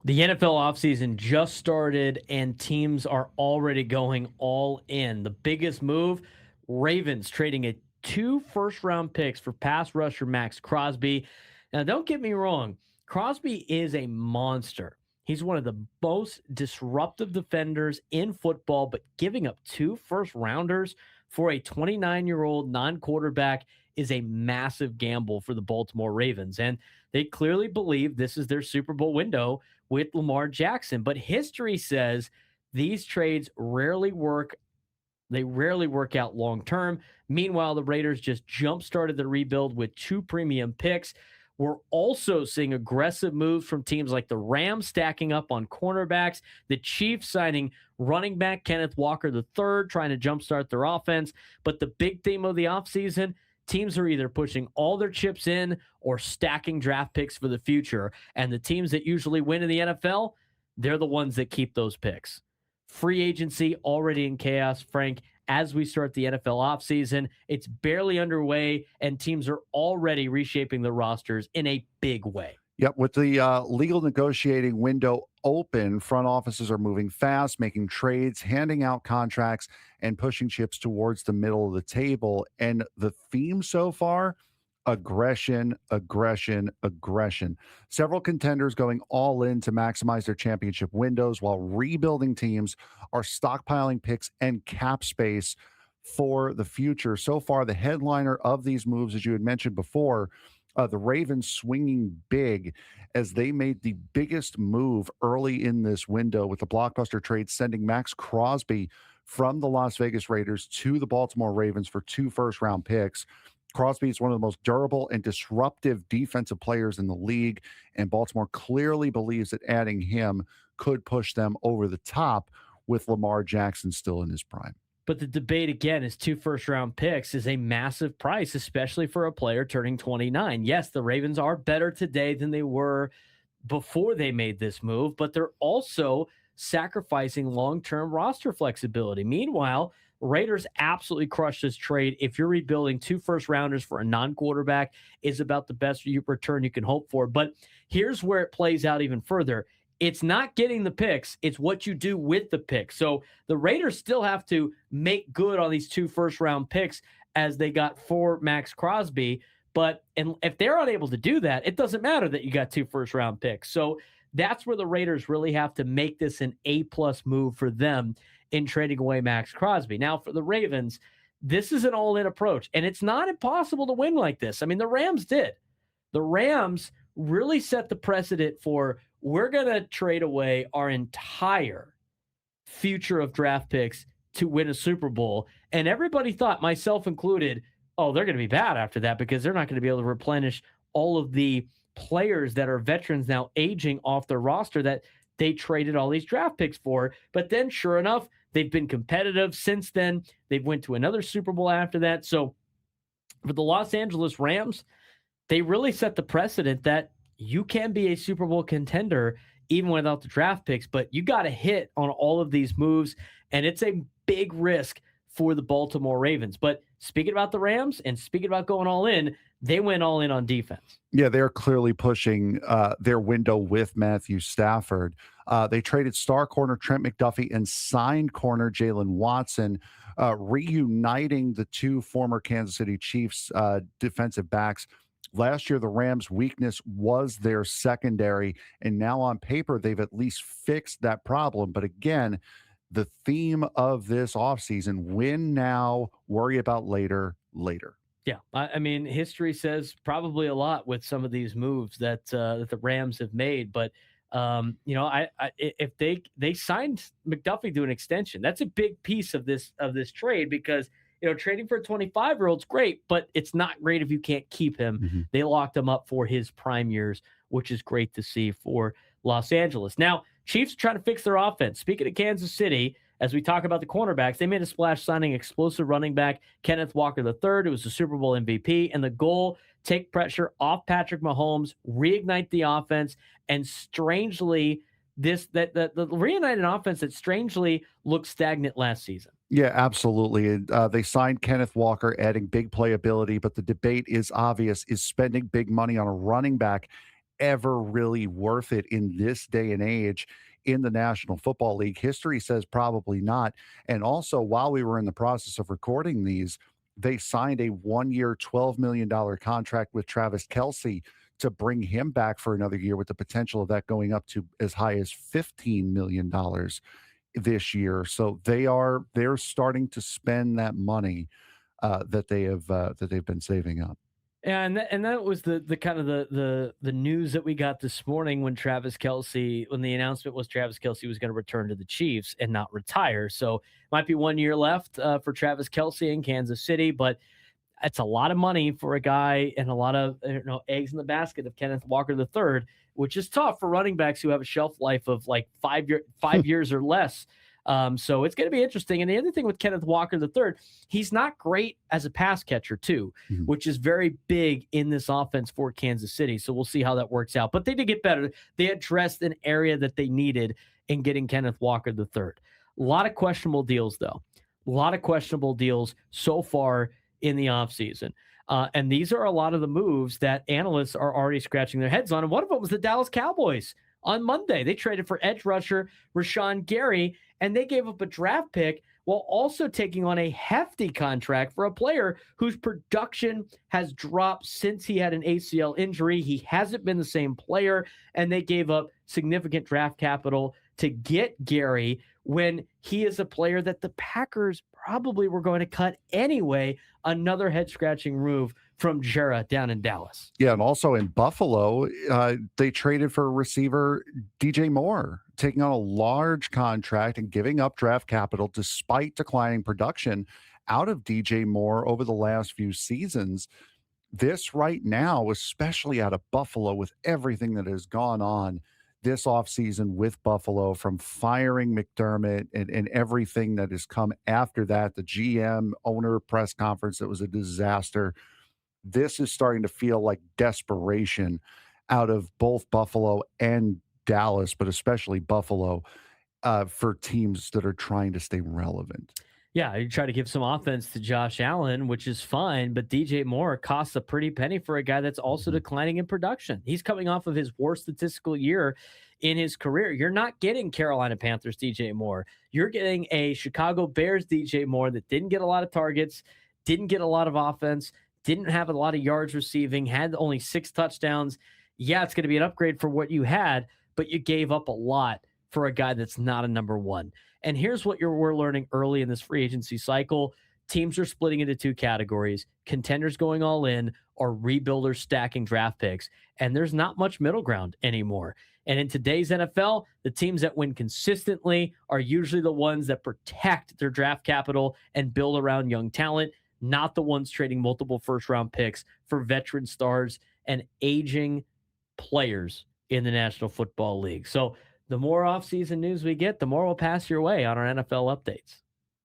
The NFL offseason just started and teams are already going all in. The biggest move, Ravens trading two first-round picks for pass rusher Maxx Crosby. Now, don't get me wrong, Crosby is a monster. He's one of the most disruptive defenders in football, but giving up two first-rounders for a 29-year-old non-quarterback is a massive gamble for the Baltimore Ravens. And they clearly believe this is their Super Bowl window with Lamar Jackson. But history says these trades rarely work. They rarely work out long term. Meanwhile, the Raiders just jump started the rebuild with two premium picks. We're also seeing aggressive moves from teams like the Rams stacking up on cornerbacks, the Chiefs signing running back Kenneth Walker III, trying to jumpstart their offense. But the big theme of the offseason, teams are either pushing all their chips in or stacking draft picks for the future. And the teams that usually win in the NFL, they're the ones that keep those picks. Free agency already in chaos, Frank. As we start the NFL offseason, it's barely underway, and teams are already reshaping the rosters in a big way. Yep, with the legal negotiating window open, front offices are moving fast, making trades, handing out contracts, and pushing chips towards the middle of the table. And the theme so far, aggression, aggression, aggression. Several contenders going all in to maximize their championship windows, while rebuilding teams are stockpiling picks and cap space for the future. So far, the headliner of these moves, as you had mentioned before, the Ravens swinging big as they made the biggest move early in this window with the blockbuster trade, sending Maxx Crosby from the Las Vegas Raiders to the Baltimore Ravens for two first-round picks. Crosby is one of the most durable and disruptive defensive players in the league, and Baltimore clearly believes that adding him could push them over the top with Lamar Jackson still in his prime. But the debate again is two first round picks is a massive price, especially for a player turning 29. Yes, the Ravens are better today than they were before they made this move, but they're also sacrificing long term roster flexibility. Meanwhile, Raiders absolutely crushed this trade. If you're rebuilding two first rounders for a non quarterback, is about the best return you can hope for. But here's where it plays out even further. It's not getting the picks, it's what you do with the picks. So the Raiders still have to make good on these two first round picks as they got for Maxx Crosby. But and if they're unable to do that, it doesn't matter that you got two first round picks. So that's where the Raiders really have to make this an A-plus move for them in trading away Maxx Crosby. Now, for the Ravens, this is an all-in approach, and it's not impossible to win like this. I mean, the Rams did. The Rams really set the precedent for we're going to trade away our entire future of draft picks to win a Super Bowl. And everybody thought, myself included, oh, they're going to be bad after that because they're not going to be able to replenish all of the players that are veterans now aging off their roster that they traded all these draft picks for. But then sure enough, they've been competitive since then. They've went to another Super Bowl after that. So for the Los Angeles Rams, they really set the precedent that you can be a Super Bowl contender even without the draft picks, but you got to hit on all of these moves, and it's a big risk for the Baltimore Ravens. But speaking about the Rams and speaking about going all in, they went all in on defense. Yeah, they're clearly pushing their window with Matthew Stafford. They traded star corner Trent McDuffie and signed corner Jalen Watson, reuniting the two former Kansas City Chiefs defensive backs. Last year, the Rams' weakness was their secondary, and now on paper, they've at least fixed that problem. But again, the theme of this offseason, win now, worry about later, later. Yeah, I mean, history says probably a lot with some of these moves that the Rams have made. But if they signed McDuffie to an extension, that's a big piece of this trade because trading for a 25-year-old's great, but it's not great if you can't keep him. Mm-hmm. They locked him up for his prime years, which is great to see for Los Angeles. Now, Chiefs are trying to fix their offense. Speaking of Kansas City, as we talk about the cornerbacks, they made a splash signing explosive running back Kenneth Walker III, who was the Super Bowl MVP, and the goal, take pressure off Patrick Mahomes, reignite the offense, and strangely, the reunited offense that strangely looked stagnant last season. Yeah, absolutely. They signed Kenneth Walker, adding big playability, but the debate is obvious. Is spending big money on a running back ever really worth it in this day and age in the National Football League? History says probably not. And also, while we were in the process of recording these, they signed a 1 year, $12 million contract with Travis Kelce to bring him back for another year, with the potential of that going up to as high as $15 million this year. So they're starting to spend that money that they've been saving up. And that was the kind of the news that we got this morning when when the announcement was Travis Kelce was going to return to the Chiefs and not retire. So might be 1 year left for Travis Kelce in Kansas City, but it's a lot of money for a guy and a lot of eggs in the basket of Kenneth Walker III, which is tough for running backs who have a shelf life of like 5 years or less. So it's going to be interesting. And the other thing with Kenneth Walker III, he's not great as a pass catcher too, which is very big in this offense for Kansas City. So we'll see how that works out. But they did get better. They addressed an area that they needed in getting Kenneth Walker III. A lot of questionable deals, though. A lot of questionable deals so far in the offseason. And these are a lot of the moves that analysts are already scratching their heads on. And one of them was the Dallas Cowboys on Monday. They traded for edge rusher Rashan Gary, and they gave up a draft pick while also taking on a hefty contract for a player whose production has dropped since he had an ACL injury. He hasn't been the same player, and they gave up significant draft capital to get Gary when he is a player that the Packers probably were going to cut anyway. Another head-scratching move from Jera down in Dallas. Yeah, and also in Buffalo, they traded for receiver DJ Moore, taking on a large contract and giving up draft capital despite declining production out of DJ Moore over the last few seasons. This right now, especially out of Buffalo, with everything that has gone on this offseason with Buffalo, from firing McDermott and everything that has come after that, the GM owner press conference that was a disaster. This is starting to feel like desperation out of both Buffalo and Dallas, but especially Buffalo, for teams that are trying to stay relevant. Yeah, you try to give some offense to Josh Allen, which is fine, but DJ Moore costs a pretty penny for a guy that's also declining in production. He's coming off of his worst statistical year in his career. You're not getting Carolina Panthers DJ Moore. You're getting a Chicago Bears DJ Moore that didn't get a lot of targets, didn't get a lot of offense, didn't have a lot of yards receiving, had only 6 touchdowns. Yeah, it's going to be an upgrade for what you had, but you gave up a lot for a guy that's not a number one. And here's what we're learning early in this free agency cycle. Teams are splitting into 2 categories: contenders going all in, or rebuilders stacking draft picks. And there's not much middle ground anymore. And in today's NFL, the teams that win consistently are usually the ones that protect their draft capital and build around young talent, not the ones trading multiple first-round picks for veteran stars and aging players in the National Football League. So the more offseason news we get, the more we'll pass your way on our NFL updates.